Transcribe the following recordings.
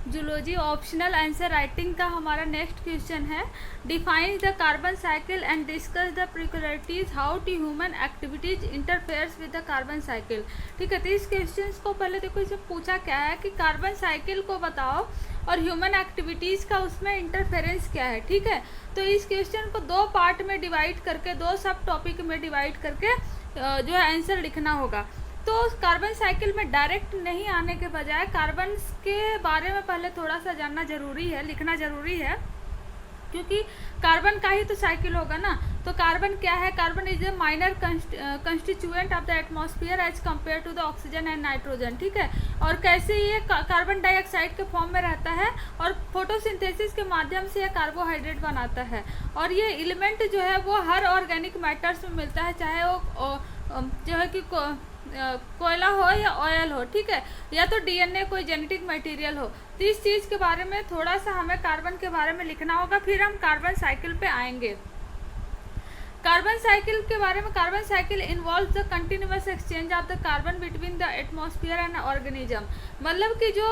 Zoology optional answer writing का हमारा next question है, define the carbon cycle and discuss the precarities how to human activities interferes with the carbon cycle. ठीक है, तो इस question को पहले देखो, इसे पूछा क्या है कि कार्बन साइकिल को बताओ और ह्यूमन एक्टिविटीज़ का उसमें इंटरफेरेंस क्या है। ठीक है, तो इस क्वेश्चन को दो पार्ट में डिवाइड करके, दो सब टॉपिक में डिवाइड करके जो है आंसर लिखना होगा। तो कार्बन साइकिल में डायरेक्ट नहीं आने के बजाय कार्बन के बारे में पहले थोड़ा सा जानना जरूरी है, लिखना जरूरी है, क्योंकि कार्बन का ही तो साइकिल होगा ना। तो कार्बन क्या है? Carbon is a minor constituent of the atmosphere as compare to the oxygen and nitrogen. ठीक है, और कैसे ये कार्बन डाइऑक्साइड के फॉर्म में रहता है और फोटोसिंथेसिस के माध्यम से ये कार्बोहाइड्रेट बनाता है। और ये एलिमेंट जो है वो हर ऑर्गेनिक मैटर्स में मिलता है, चाहे वो जो है कि कोयला हो या ऑयल हो। ठीक है, या तो डीएनए कोई जेनेटिक मटेरियल हो। तो इस चीज़ के बारे में थोड़ा सा हमें कार्बन के बारे में लिखना होगा, फिर हम कार्बन साइकिल पे आएंगे। कार्बन साइकिल के बारे में, carbon cycle involve the continuous exchange of the carbon between the atmosphere and organism. मतलब कि जो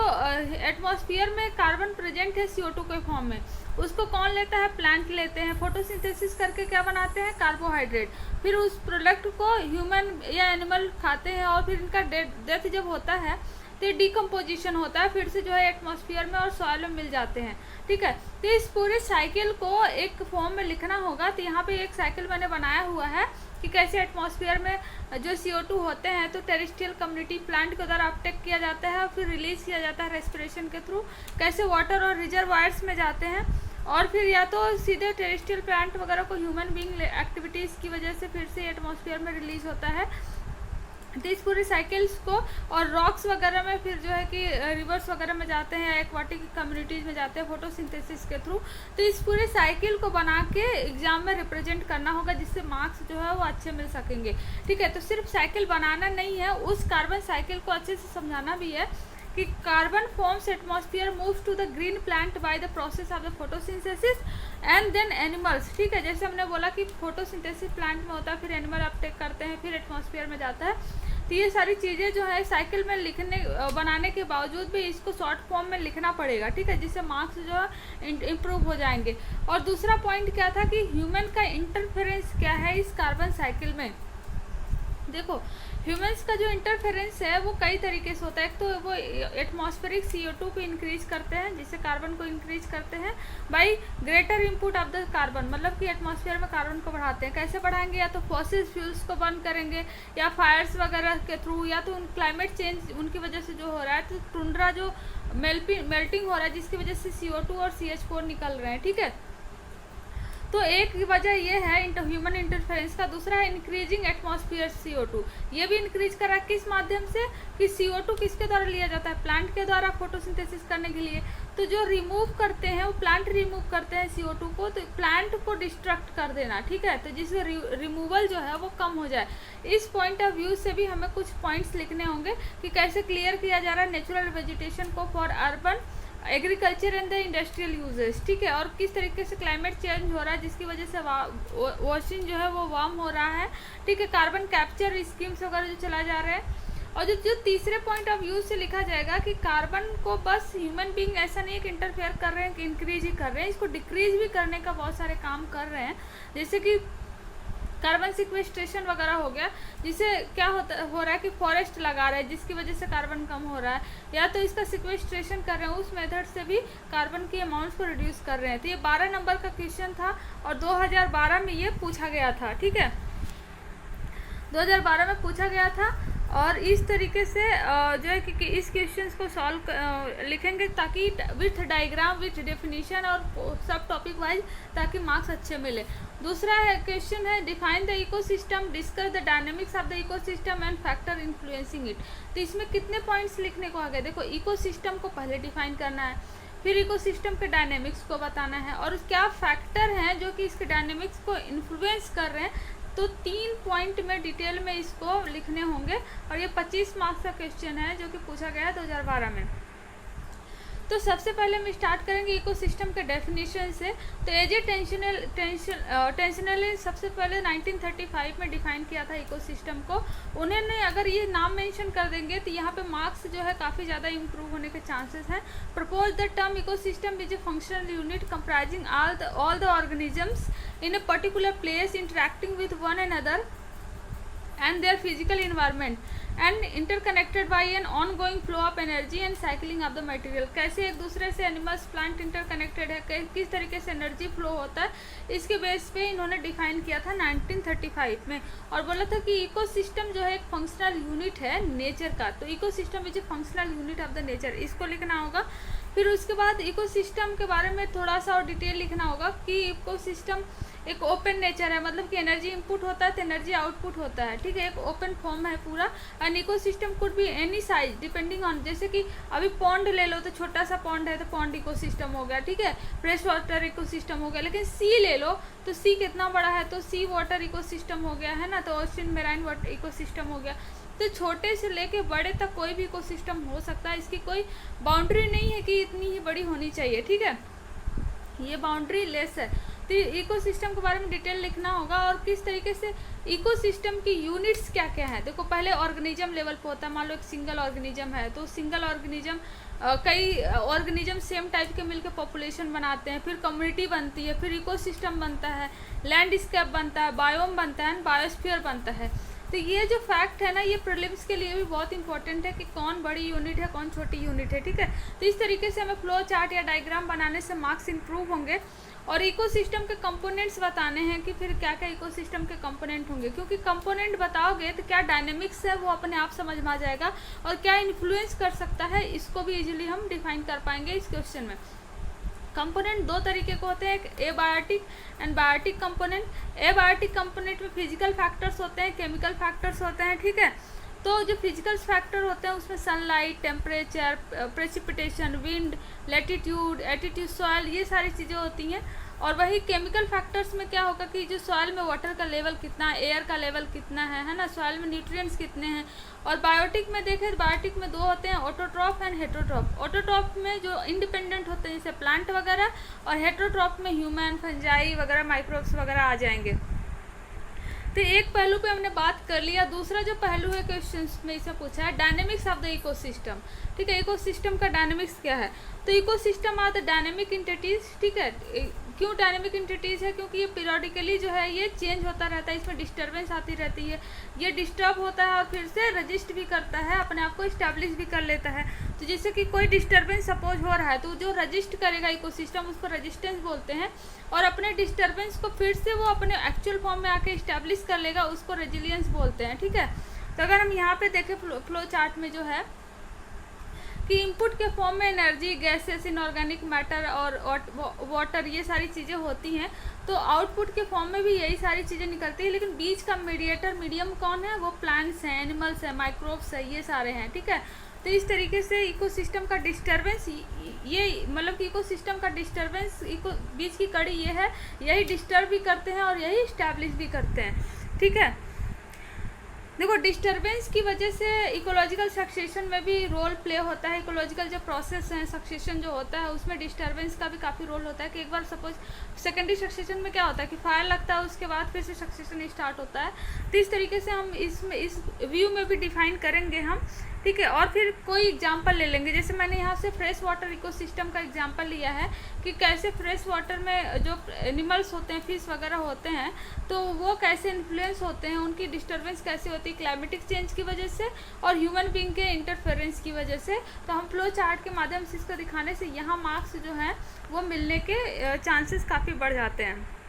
एटमॉस्फेयर में कार्बन प्रेजेंट है CO2 के फॉर्म में, उसको कौन लेता है? प्लांट लेते हैं। फोटोसिंथेसिस करके क्या बनाते हैं? कार्बोहाइड्रेट। फिर उस प्रोडक्ट को ह्यूमन या एनिमल खाते हैं और फिर इनका डेथ जब होता है तो डिकम्पोजिशन होता है, फिर से जो है एटमॉस्फेयर में और सॉइल में मिल जाते हैं। ठीक है, तो इस पूरे साइकिल को एक फॉर्म में लिखना होगा। तो यहाँ पे एक साइकिल मैंने बनाया हुआ है कि कैसे एटमॉस्फेयर में जो CO2 होते हैं तो टेरेस्ट्रियल कम्युनिटी प्लांट के द्वारा अपटेक किया जाता है और फिर रिलीज किया जाता है रेस्पिरेशन के थ्रू, कैसे वाटर और रिजर्वायर्स में जाते हैं और फिर या तो सीधे टेरेस्ट्रियल प्लांट वगैरह को ह्यूमन बीइंग एक्टिविटीज़ की वजह से फिर से एटमॉस्फेयर में रिलीज होता है। तो इस पूरे साइकिल्स को, और रॉक्स वगैरह में फिर जो है कि रिवर्स वगैरह में जाते हैं, एक्वाटिक कम्युनिटीज़ में जाते हैं फोटोसिंथेसिस के थ्रू। तो इस पूरे साइकिल को बना के एग्जाम में रिप्रेजेंट करना होगा, जिससे मार्क्स जो है वो अच्छे मिल सकेंगे। ठीक है, तो सिर्फ साइकिल बनाना नहीं है, उस कार्बन साइकिल को अच्छे से समझाना भी है कि carbon forms atmosphere moves to the green plant by the process of the photosynthesis and then animals. ठीक है, जैसे हमने बोला कि फोटोसिंथेसिस प्लांट में होता है, फिर एनिमल अपटेक करते हैं, फिर एटमॉस्फेयर में जाता है। तो ये सारी चीज़ें जो है साइकिल में बनाने के बावजूद भी इसको शॉर्ट फॉर्म में लिखना पड़ेगा। ठीक है, जिससे मार्क्स जो है इम्प्रूव हो जाएंगे। और दूसरा पॉइंट क्या था कि ह्यूमन का इंटरफेरेंस क्या है इस कार्बन साइकिल में। देखो, ह्यूमंस का जो इंटरफेरेंस है वो कई तरीके से होता है। एक तो वो एटमॉस्फेरिक CO2 को इंक्रीज करते हैं, जिससे कार्बन को इंक्रीज करते हैं by greater input of the carbon. मतलब कि एटमॉस्फेयर में कार्बन को बढ़ाते हैं। कैसे बढ़ाएंगे? या तो फॉसिल फ्यूल्स को बर्न करेंगे, या फायर्स वगैरह के थ्रू, या तो क्लाइमेट चेंज उनकी वजह से जो हो रहा है, तो टुंड्रा जो मेल्टिंग हो रहा है जिसकी वजह से CO2 और CH4 निकल रहे हैं। ठीक है, तो एक वजह ये है ह्यूमन इंटरफेरेंस का। दूसरा है इंक्रीजिंग एटमॉस्फेयर CO2। ये भी इंक्रीज करा किस माध्यम से कि CO2 किसके द्वारा लिया जाता है? प्लांट के द्वारा फोटोसिंथेसिस करने के लिए। तो जो रिमूव करते हैं वो प्लांट रिमूव करते हैं CO2 को, तो प्लांट को डिस्ट्रक्ट कर देना। ठीक है, तो जिससे रिमूवल जो है वो कम हो जाए। इस पॉइंट ऑफ व्यू से भी हमें कुछ पॉइंट्स लिखने होंगे कि कैसे क्लियर किया जा रहा है नेचुरल वेजिटेशन को for urban agriculture and the industrial uses. ठीक है, और किस तरीके से क्लाइमेट चेंज हो रहा है जिसकी वजह से वॉशिंग जो है वो वार्म हो रहा है। ठीक है, कार्बन कैप्चर स्कीम्स वगैरह जो चला जा रहे हैं। और जो तीसरे पॉइंट ऑफ व्यू से लिखा जाएगा कि कार्बन को बस ह्यूमन बीइंग ऐसा नहीं है कि इंटरफेयर कर रहे हैं कि इंक्रीज ही कर रहे हैं, इसको डिक्रीज भी करने का बहुत सारे काम कर रहे हैं। जैसे कि कार्बन सिक्वेस्ट्रेशन वगैरह हो गया, जिससे क्या हो रहा है कि फॉरेस्ट लगा रहे हैं जिसकी वजह से कार्बन कम हो रहा है, या तो इसका सिक्वेस्ट्रेशन कर रहे हैं, उस मेथड से भी कार्बन की अमाउंट्स को रिड्यूस कर रहे हैं। तो ये 12 नंबर का क्वेश्चन था और 2012 में ये पूछा गया था। ठीक है, 2012 में पूछा गया था। और इस तरीके से जो है कि इस क्वेश्चन को सॉल्व लिखेंगे, ताकि विथ डायग्राम, विथ डेफिनेशन और सब टॉपिक वाइज, ताकि मार्क्स अच्छे मिले। दूसरा क्वेश्चन है define the ecosystem, discuss the dynamics of the ecosystem and factor influencing it. तो इसमें कितने पॉइंट्स लिखने को आ गए? देखो, इकोसिस्टम को पहले डिफाइन करना है, फिर इकोसिस्टम के डायनेमिक्स को बताना है, और क्या फैक्टर हैं जो कि इसके डायनेमिक्स को इन्फ्लुएंस कर रहे हैं। तो 3 पॉइंट में डिटेल में इसको लिखने होंगे। और ये 25 मार्क्स का क्वेश्चन है जो कि पूछा गया है 2012 में। तो सबसे पहले हम स्टार्ट करेंगे इकोसिस्टम के डेफिनेशन से। तो एजे टेंशनल सबसे पहले 1935 में डिफाइन किया था इकोसिस्टम को। उन्होंने अगर ये नाम मेंशन कर देंगे तो यहाँ पे मार्क्स जो है काफ़ी ज़्यादा इम्प्रूव होने के चांसेस हैं। Propose the term ecosystem is a functional unit comprising all the organisms in a particular place interacting with one another and their physical environment and interconnected by an ongoing flow of energy and cycling of the material। कैसे एक दूसरे से animals plant interconnected है, किस तरीके से energy flow होता है, इसके बेस पे इन्होंने डिफाइन किया था 1935 में। और बोला था कि इकोसिस्टम जो है एक फंक्शनल यूनिट है नेचर का। तो ecosystem is a functional unit of the nature, इसको लिखना होगा। फिर उसके बाद इकोसिस्टम के बारे में थोड़ा सा और डिटेल लिखना होगा कि इकोसिस्टम एक ओपन नेचर है, मतलब कि एनर्जी इनपुट होता है तो एनर्जी आउटपुट होता है, ठीक है, एक ओपन फॉर्म है पूरा। And ecosystem could be any size depending on, जैसे कि अभी पॉन्ड ले लो तो छोटा सा पॉन्ड है तो पॉन्ड इकोसिस्टम हो गया, ठीक है, फ्रेश वाटर इकोसिस्टम हो गया। लेकिन सी ले लो तो सी कितना बड़ा है तो सी वाटर इकोसिस्टम हो गया है ना, तो ओशन मेराइन वाटर इकोसिस्टम हो गया। तो छोटे से लेके बड़े तक कोई भी इकोसिस्टम हो सकता है, इसकी कोई बाउंड्री नहीं है कि इतनी ही बड़ी होनी चाहिए, ठीक है, ये बाउंड्री लेस है। तो इकोसिस्टम के बारे में डिटेल लिखना होगा और किस तरीके से इकोसिस्टम की यूनिट्स क्या क्या है। देखो पहले ऑर्गेनिज्म लेवल पे होता है, मान लो एक सिंगल ऑर्गेनिज्म है तो सिंगल ऑर्गेनिज्म कई ऑर्गेनिज्म सेम टाइप के मिलकर पॉपुलेशन बनाते हैं, फिर कम्युनिटी बनती है, फिर इकोसिस्टम बनता है, लैंडस्केप बनता है, बायोम बनता है, बायोस्फीयर बनता है। तो ये जो फैक्ट है ना, ये प्रीलिम्स के लिए भी बहुत इंपॉर्टेंट है कि कौन बड़ी यूनिट है कौन छोटी यूनिट है, ठीक है। तो इस तरीके से हमें फ्लो चार्ट या डायग्राम बनाने से मार्क्स इंप्रूव होंगे। और इकोसिस्टम के कंपोनेंट्स बताने हैं कि फिर क्या क्या इकोसिस्टम के कंपोनेंट होंगे, क्योंकि कंपोनेंट बताओगे तो क्या डायनेमिक्स है वो अपने आप समझ में आ जाएगा और क्या इन्फ्लुएंस कर सकता है इसको भी इजीली हम डिफाइन कर पाएंगे इस क्वेश्चन में। कंपोनेंट दो तरीके के होते हैं, एक abiotic and biotic component. Abiotic component में फिजिकल फैक्टर्स होते हैं, केमिकल फैक्टर्स होते हैं, ठीक है। तो जो फिजिकल फैक्टर होते हैं उसमें sunlight, temperature, precipitation, wind, latitude, attitude, soil, ये सारी चीज़ें होती हैं। और वही केमिकल फैक्टर्स में क्या होगा कि जो सॉइल में वाटर का लेवल कितना है, एयर का लेवल कितना है ना, सॉइल में न्यूट्रिएंट्स कितने हैं। और बायोटिक में देखें, बायोटिक में दो होते हैं, ऑटोट्रॉफ एंड हेटरोट्रॉफ। ऑटोट्रॉफ में जो इंडिपेंडेंट होते हैं जैसे प्लांट वगैरह, और हेटरोट्रॉफ में ह्यूमन, फंजाई वगैरह, माइक्रोब्स वगैरह आ जाएंगे। तो एक पहलू पे हमने बात कर लिया। दूसरा जो पहलू है क्वेश्चन में इसे पूछा है डायनेमिक्स ऑफ द इकोसिस्टम, ठीक है, इकोसिस्टम का डायनेमिक्स क्या है। तो ecosystem are the dynamic entities, ठीक है। क्यों डायनेमिक एंटिटीज है, क्योंकि ये पीरियडिकली जो है ये चेंज होता रहता है, इसमें डिस्टर्बेंस आती रहती है, ये डिस्टर्ब होता है और फिर से रजिस्ट भी करता है, अपने आप को इस्टेब्लिश भी कर लेता है। तो जैसे कि कोई डिस्टर्बेंस सपोज हो रहा है तो जो रजिस्ट करेगा इकोसिस्टम उसको रेजिस्टेंस बोलते हैं, और अपने डिस्टर्बेंस को फिर से वो अपने एक्चुअल फॉर्म में आके इस्टेब्लिश कर लेगा, उसको रेजिलियंस बोलते हैं, ठीक है। तो अगर हम यहाँ पे देखें फ्लो चार्ट में जो है कि इनपुट के फॉर्म में एनर्जी, गैसेस, इनऑर्गेनिक मैटर और वाटर, ये सारी चीज़ें होती हैं। तो आउटपुट के फॉर्म में भी यही सारी चीज़ें निकलती है, लेकिन बीच का मीडिएटर कौन है, वो प्लांट्स हैं, एनिमल्स हैं, माइक्रोब्स है, ये सारे हैं, ठीक है। तो इस तरीके से इकोसिस्टम का डिस्टर्बेंस, ये मतलब कि इकोसिस्टम का डिस्टर्बेंस, बीच की कड़ी ये है, यही डिस्टर्ब भी करते हैं और यही इस्टेब्लिश भी करते हैं, ठीक है। देखो डिस्टर्बेंस की वजह से इकोलॉजिकल सक्सेशन में भी रोल प्ले होता है। इकोलॉजिकल जो प्रोसेस है, सक्सेशन जो होता है, उसमें डिस्टर्बेंस का भी काफ़ी रोल होता है। कि एक बार सपोज सेकेंडरी सक्सेशन में क्या होता है कि फायर लगता है, उसके बाद फिर से सक्सेशन स्टार्ट होता है। तो इस तरीके से हम इसमें इस व्यू में भी डिफाइन करेंगे हम, ठीक है। और फिर कोई एग्जांपल ले लेंगे, जैसे मैंने यहाँ से फ्रेश वाटर इकोसिस्टम का एग्जांपल लिया है कि कैसे फ्रेश वाटर में जो एनिमल्स होते हैं, फिश वगैरह होते हैं, तो वो कैसे इन्फ्लुएंस होते हैं, उनकी डिस्टर्बेंस कैसे होती है क्लाइमेटिक चेंज की वजह से और ह्यूमन बीइंग के इंटरफेरेंस की वजह से। तो हम फ्लो चार्ट के माध्यम से इसको दिखाने से यहाँ मार्क्स जो हैं वो मिलने के चांसेस काफ़ी बढ़ जाते हैं।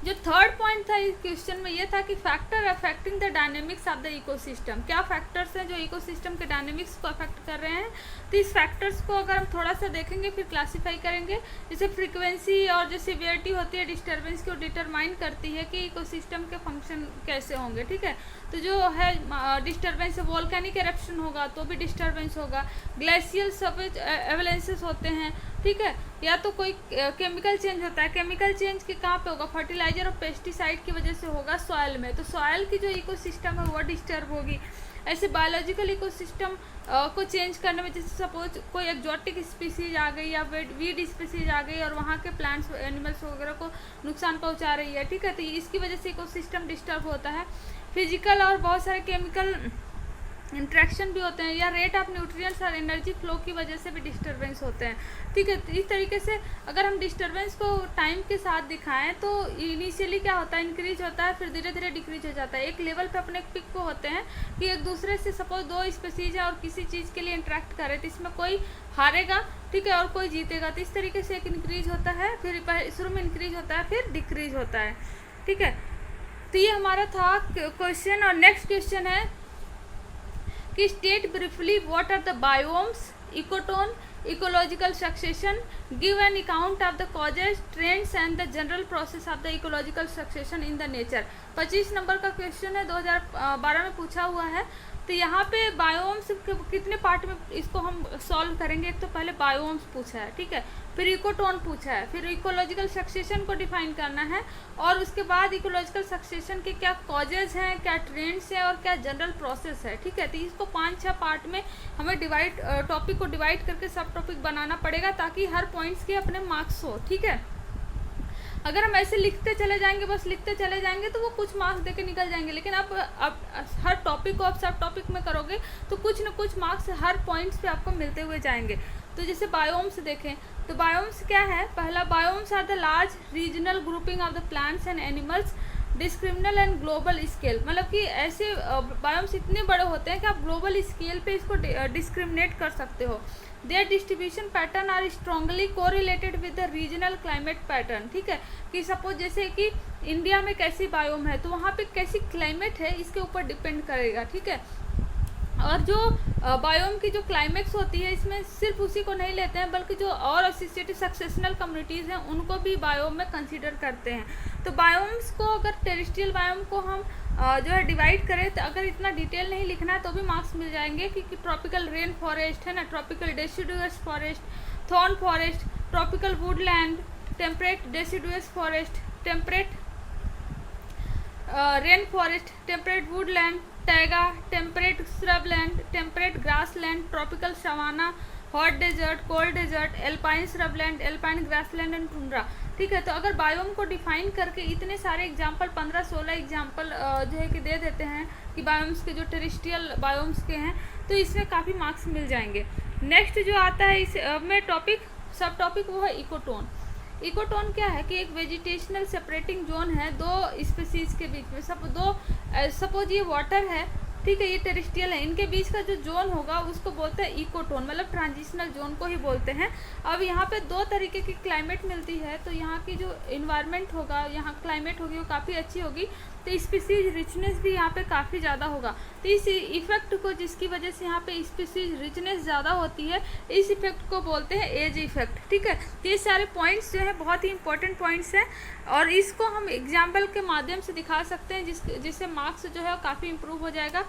जो थर्ड पॉइंट था इस क्वेश्चन में ये था कि factor affecting the dynamics of the ecosystem, क्या फैक्टर्स हैं जो इकोसिस्टम के डायनेमिक्स को अफेक्ट कर रहे हैं। तो इस फैक्टर्स को अगर हम थोड़ा सा देखेंगे फिर क्लासीफाई करेंगे। जैसे फ्रीक्वेंसी और जो सिवियरिटी होती है डिस्टर्बेंस को डिटरमाइन करती है कि इकोसिस्टम के फंक्शन कैसे होंगे, ठीक है। तो जो है डिस्टर्बेंस, वोल्केनिक एरप्शन होगा तो भी डिस्टर्बेंस होगा, ग्लेशियल सवेज एवलेंसेस होते हैं, ठीक है, या तो कोई केमिकल चेंज होता है। केमिकल चेंज के कहाँ पे होगा, फर्टिलाइजर और पेस्टिसाइड की वजह से होगा सॉइल में, तो सॉइल की जो इकोसिस्टम है वो डिस्टर्ब होगी। ऐसे बायोलॉजिकल इकोसिस्टम को चेंज करने में, जैसे सपोज कोई एक्जोटिक स्पीसीज आ गई या वीड स्पीसीज आ गई और वहाँ के प्लांट्स एनिमल्स वगैरह को नुकसान पहुँचा रही है, ठीक है, तो इसकी वजह से इकोसिस्टम डिस्टर्ब होता है। फिजिकल और बहुत सारे केमिकल इंट्रैक्शन भी होते हैं, या रेट ऑफ न्यूट्रिएंट्स और एनर्जी फ्लो की वजह से भी डिस्टर्बेंस होते हैं, ठीक है। तो इस तरीके से अगर हम डिस्टर्बेंस को टाइम के साथ दिखाएं तो इनिशियली क्या होता है, इंक्रीज होता है, फिर धीरे धीरे डिक्रीज हो जाता है। एक लेवल पे अपने पिक पे होते हैं कि एक दूसरे से सपोज दो स्पीसीज है और किसी चीज़ के लिए इंटरेक्ट करे तो इसमें कोई हारेगा, ठीक है, और कोई जीतेगा। तो इस तरीके से एक इंक्रीज होता है, फिर शुरू में इंक्रीज होता है, फिर डिक्रीज होता है, ठीक है। तो ये हमारा था क्वेश्चन। और नेक्स्ट क्वेश्चन है कि state briefly what are the biomes, ecotone, ecological succession, give an account of the causes, trends and the general process of the ecological succession in the nature. 25 number का question है, 2012 में पूछा हुआ है। तो यहाँ पे बायोम्स कितने पार्ट में इसको हम सॉल्व करेंगे। एक तो पहले बायोम्स पूछा है, ठीक है, फिर इकोटोन पूछा है, फिर इकोलॉजिकल सक्सेशन को डिफाइन करना है, और उसके बाद इकोलॉजिकल सक्सेशन के क्या कॉजेज हैं, क्या ट्रेंड्स हैं और क्या जनरल प्रोसेस है, ठीक है। तो इसको 5-6 पार्ट में हमें टॉपिक को डिवाइड करके सब टॉपिक बनाना पड़ेगा ताकि हर पॉइंट्स के अपने मार्क्स हो, ठीक है। अगर हम ऐसे लिखते चले जाएंगे, बस लिखते चले जाएंगे तो वो कुछ मार्क्स देके निकल जाएंगे, लेकिन अब हर टॉपिक को आप सब टॉपिक में करोगे तो कुछ न कुछ मार्क्स हर पॉइंट्स पे आपको मिलते हुए जाएंगे। तो जैसे बायोम्स देखें तो बायोम्स क्या है, पहला biomes are the large regional grouping of the plants and animals discriminal and global scale. मतलब कि ऐसे बायोम्स इतने बड़े होते हैं कि आप ग्लोबल स्केल पे इसको डिस्क्रिमिनेट कर सकते हो। Their distribution pattern are strongly correlated with the regional climate pattern, ठीक है, कि सपोज जैसे कि इंडिया में कैसी बायोम है तो वहाँ पे कैसी क्लाइमेट है इसके ऊपर डिपेंड करेगा, ठीक है। और जो बायोम की जो क्लाइमेक्स होती है इसमें सिर्फ उसी को नहीं लेते हैं बल्कि जो और एसोसिएटेड सक्सेशनल कम्युनिटीज़ हैं उनको भी बायोम में कंसीडर करते हैं। तो बायोम्स को अगर टेरेस्ट्रियल बायोम को हम जो है डिवाइड करें तो अगर इतना डिटेल नहीं लिखना है तो भी मार्क्स मिल जाएंगे, क्योंकि ट्रॉपिकल रेन फॉरेस्ट है ना, tropical deciduous forest, thorn forest, tropical woodland, temperate deciduous forest, temperate rain forest, temperate woodland, taiga, temperate shrubland, temperate grassland, tropical savanna, hot desert, cold desert, alpine shrubland, alpine grassland and tundra, ठीक है। तो अगर biome को define करके इतने सारे example 15-16 example जो है कि दे देते हैं कि बायोम्स के जो टेरेस्ट्रियल बायोम्स के हैं तो इसमें काफ़ी मार्क्स मिल जाएंगे। नेक्स्ट जो आता है इस में टॉपिक सब टॉपिक वो है इकोटोन। इकोटोन क्या है कि एक वेजिटेशनल सेपरेटिंग जोन है दो स्पीसीज के बीच में। सपोज ये वाटर है, ठीक है, ये टेरेस्ट्रियल है, इनके बीच का जो जोन होगा उसको बोलते हैं इकोटोन, मतलब ट्रांजिशनल जोन को ही बोलते हैं। अब यहाँ पे दो तरीके की क्लाइमेट मिलती है, तो यहाँ की जो इन्वायरमेंट होगा, यहाँ क्लाइमेट होगी वो काफ़ी अच्छी होगी, तो स्पीसीज रिचनेस भी यहाँ पे काफ़ी ज़्यादा होगा। तो इस इफेक्ट को, जिसकी वजह से यहाँ पे स्पीसीज रिचनेस ज़्यादा होती है, इस इफेक्ट को बोलते हैं एज इफेक्ट, ठीक है। तो ये सारे पॉइंट्स जो है बहुत ही इंपॉर्टेंट पॉइंट्स हैं और इसको हम एग्जाम्पल के माध्यम से दिखा सकते हैं जिससे मार्क्स जो है काफ़ी इंप्रूव हो जाएगा।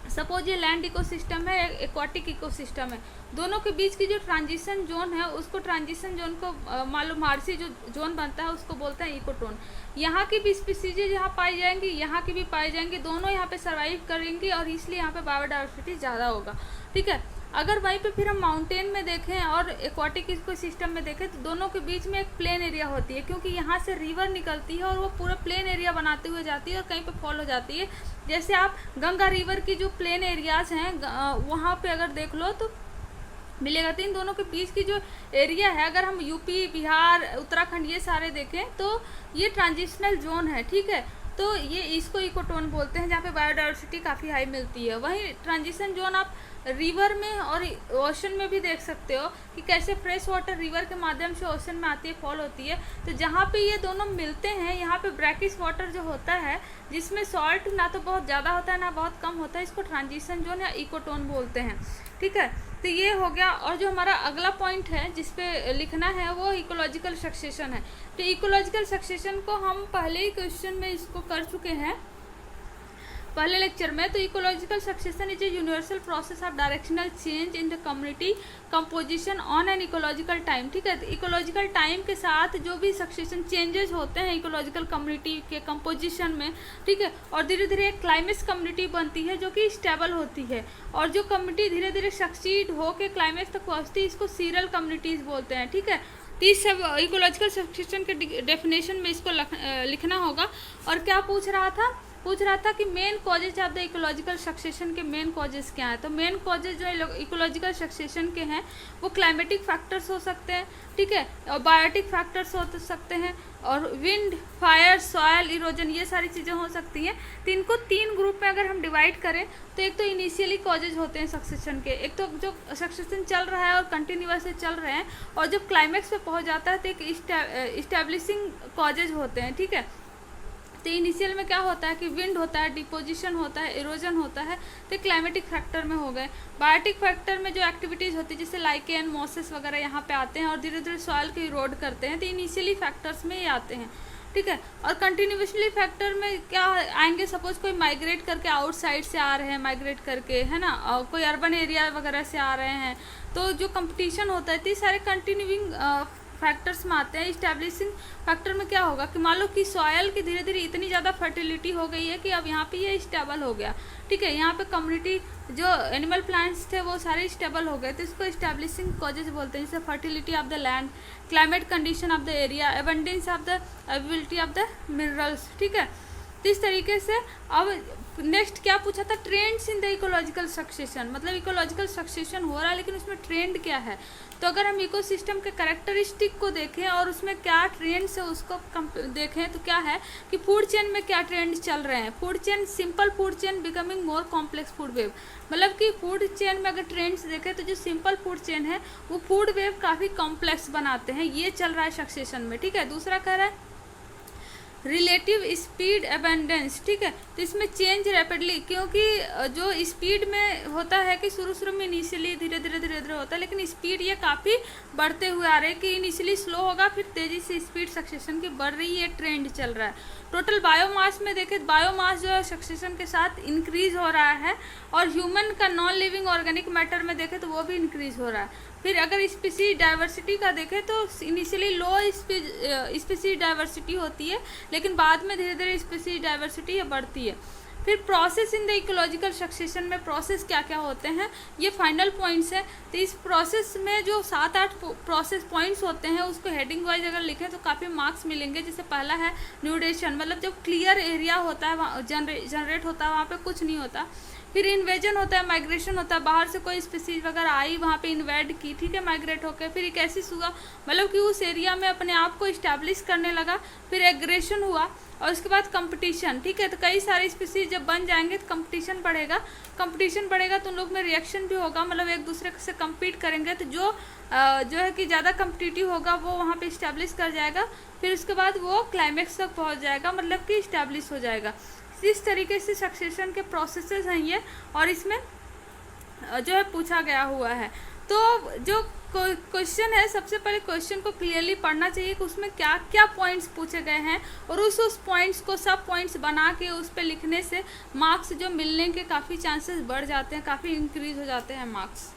सपोज ये लैंड इकोसिस्टम है, एक्वाटिक इकोसिस्टम है, दोनों के बीच की जो ट्रांजिशन जोन है उसको ट्रांजिशन जोन को मालूम मार्सी जो जोन बनता है उसको बोलते हैं इकोटोन। यहाँ की भी स्पीसीजेज यहाँ पाई जाएंगी, यहाँ की भी पाई जाएंगी, दोनों यहाँ पे सर्वाइव करेंगी और इसलिए यहाँ पे बायोडाइवर्सिटी ज़्यादा होगा, ठीक है। अगर वहीं पे फिर हम माउंटेन में देखें और एक्वाटिक इकोसिस्टम में देखें तो दोनों के बीच में एक प्लेन एरिया होती है, क्योंकि यहाँ से रिवर निकलती है और वो पूरा प्लेन एरिया बनाते हुए जाती है और कहीं पे फॉल हो जाती है। जैसे आप गंगा रिवर की जो प्लेन एरियाज हैं वहाँ पे अगर देख लो तो मिलेगा। तो इन दोनों के बीच की जो एरिया है, अगर हम यूपी, बिहार, उत्तराखंड ये सारे देखें तो ये ट्रांजिशनल जोन है, ठीक है। तो ये इसको इकोटोन बोलते हैं, जहाँ पे बायोडाइवर्सिटी काफ़ी हाई मिलती है। वहीं ट्रांजिशन जोन आप रिवर में और ओशन में भी देख सकते हो कि कैसे फ्रेश वाटर रिवर के माध्यम से ओशन में आती है, फॉल होती है। तो जहाँ पे ये दोनों मिलते हैं, यहाँ पे ब्रैकिश वाटर जो होता है जिसमें सॉल्ट ना तो बहुत ज़्यादा होता है ना बहुत कम होता है, इसको ट्रांजिशन जोन या इकोटोन बोलते हैं, ठीक है। तो ये हो गया। और जो हमारा अगला पॉइंट है जिसपे लिखना है वो इकोलॉजिकल सक्सेशन है। तो इकोलॉजिकल सक्सेशन को हम पहले ही क्वेश्चन में इसको कर चुके हैं। पहले लेक्चर में। तो ecological succession is a universal process of directional change in the community composition on an ecological time, ठीक है। इकोलॉजिकल टाइम के साथ जो भी सक्सेशन चेंजेस होते हैं इकोलॉजिकल कम्युनिटी के कंपोजिशन में, ठीक है, और धीरे धीरे एक क्लाइमेक्स कम्युनिटी बनती है जो कि स्टेबल होती है, और जो कम्युनिटी धीरे धीरे सक्सीड होकर क्लाइमेक्स तक पहुँचती है इसको सीरियल कम्युनिटीज़ बोलते हैं, ठीक है। तो इस सब इकोलॉजिकल सक्सेशन के डेफिनेशन में इसको लिखना होगा। और क्या पूछ रहा था कि main causes of the ecological succession के मेन कॉजेज क्या है। तो मेन कॉजेज जो इकोलॉजिकल सक्सेशन के हैं वो क्लाइमेटिक फैक्टर्स हो सकते हैं, ठीक है, और बायोटिक फैक्टर्स हो सकते हैं, और विंड, फायर, सॉयल इरोजन, ये सारी चीज़ें हो सकती हैं। तो इनको 3 ग्रुप में अगर हम डिवाइड करें तो एक तो इनिशियली कॉजेज होते हैं सक्सेशन के, एक तो जो सक्सेशन चल रहा है और कंटिन्यूअसली चल रहे हैं, और जब क्लाइमेक्स पे पहुंच जाता है तो एक इस्टेब्लिशिंग कॉजेज होते हैं, ठीक है। तो इनिशियल में क्या होता है कि विंड होता है, डिपोजिशन होता है, इरोजन होता है, तो क्लाइमेटिक फैक्टर में हो गए। बायोटिक फैक्टर में जो एक्टिविटीज़ होती है जैसे लाइकेन, मॉसेस वगैरह यहाँ पे आते हैं और धीरे धीरे सॉइल को इरोड करते हैं, तो इनिशियली फैक्टर्स में ये आते हैं, ठीक है। और कंटिन्यूसली फैक्टर में क्या आएंगे, सपोज कोई माइग्रेट करके आउटसाइड से आ रहे हैं, माइग्रेट करके, है ना, और कोई अर्बन एरिया वगैरह से आ रहे हैं, तो जो कंपटीशन होता है, तो ये सारे कंटिन्यूइंग फैक्टर्स में आते हैं। इस्टेब्लिशिंग फैक्टर में क्या होगा कि मान लो कि सॉयल की धीरे धीरे इतनी ज़्यादा फर्टिलिटी हो गई है कि अब यहाँ पे ये स्टेबल हो गया, ठीक है, यहाँ पे कम्युनिटी जो एनिमल प्लांट्स थे वो सारे स्टेबल हो गए, तो इसको इस्टेब्लिशिंग कॉजेज बोलते हैं, जैसे fertility of the land, climate condition of the area, abundance of the availability of the minerals, ठीक है। तो इस तरीके से अब नेक्स्ट क्या पूछा था, trends in the ecological succession, मतलब इकोलॉजिकल सक्सेशन हो रहा है लेकिन उसमें ट्रेंड क्या है। तो अगर हम इकोसिस्टम के कैरेक्टरिस्टिक को देखें और उसमें क्या ट्रेंड्स है उसको देखें तो क्या है कि फूड चेन में क्या ट्रेंड चल रहे हैं। Food chain, simple food chain becoming more complex food web, मतलब कि फूड चेन में अगर ट्रेंड्स देखें तो जो सिंपल फूड चेन है वो फूड वेव काफ़ी कॉम्प्लेक्स बनाते हैं, ये चल रहा है सक्सेशन में, ठीक है। दूसरा कह रहा है रिलेटिव स्पीड एबेंडेंस, ठीक है, तो इसमें चेंज रैपिडली, क्योंकि जो स्पीड में होता है कि शुरू में इनिशियली धीरे धीरे होता है, लेकिन स्पीड ये काफ़ी बढ़ते हुए आ रहे हैं कि इनिशियली स्लो होगा फिर तेज़ी से स्पीड सक्सेशन की बढ़ रही है, ट्रेंड चल रहा है। टोटल बायोमास में देखें तो बायोमास जो है सक्सेशन के साथ इंक्रीज हो रहा है, और ह्यूमन का नॉन लिविंग ऑर्गेनिक मैटर में देखें तो वो भी इंक्रीज हो रहा है। फिर अगर स्पीसीज डाइवर्सिटी का देखें तो इनिशियली लो स्पीसीज डाइवर्सिटी होती है, लेकिन बाद में धीरे धीरे स्पीसीज डाइवर्सिटी बढ़ती है। फिर process in the ecological succession में प्रोसेस क्या क्या होते हैं, ये फाइनल पॉइंट्स है। तो इस प्रोसेस में जो 7-8 प्रोसेस पॉइंट्स होते हैं उसको हेडिंग वाइज अगर लिखें तो काफ़ी मार्क्स मिलेंगे। जैसे पहला है न्यूडेशन, मतलब जब क्लियर एरिया होता है वहाँ जनरेट होता है, वहाँ पे कुछ नहीं होता। फिर इन्वेजन होता है, माइग्रेशन होता है, बाहर से कोई स्पीसीज वगैरह आई वहाँ पे इन्वेड की, ठीक है, माइग्रेट होकर। फिर एक ऐसी हुआ, मतलब कि उस एरिया में अपने आप को इस्टेब्लिश करने लगा। फिर एग्रेशन हुआ, और उसके बाद कंपटीशन, ठीक है, तो कई सारे स्पीसीज जब बन जाएंगे तो कंपटीशन बढ़ेगा तो उन लोग में रिएक्शन भी होगा, मतलब एक दूसरे से कम्पीट करेंगे, तो जो है कि ज़्यादा कम्पिटिटिव होगा वो वहाँ पे इस्टेब्लिश कर जाएगा। फिर उसके बाद वो क्लाइमेक्स तक पहुँच जाएगा, मतलब कि इस्टेब्लिश हो जाएगा। इस तरीके से सक्सेशन के प्रोसेसेस हैं ये, और इसमें जो है पूछा गया हुआ है। तो जो क्वेश्चन है, सबसे पहले क्वेश्चन को क्लियरली पढ़ना चाहिए कि उसमें क्या क्या पॉइंट्स पूछे गए हैं, और उस पॉइंट्स को सब पॉइंट्स बना के उस पर लिखने से मार्क्स जो मिलने के काफ़ी चांसेस बढ़ जाते हैं, काफ़ी इंक्रीज हो जाते हैं मार्क्स।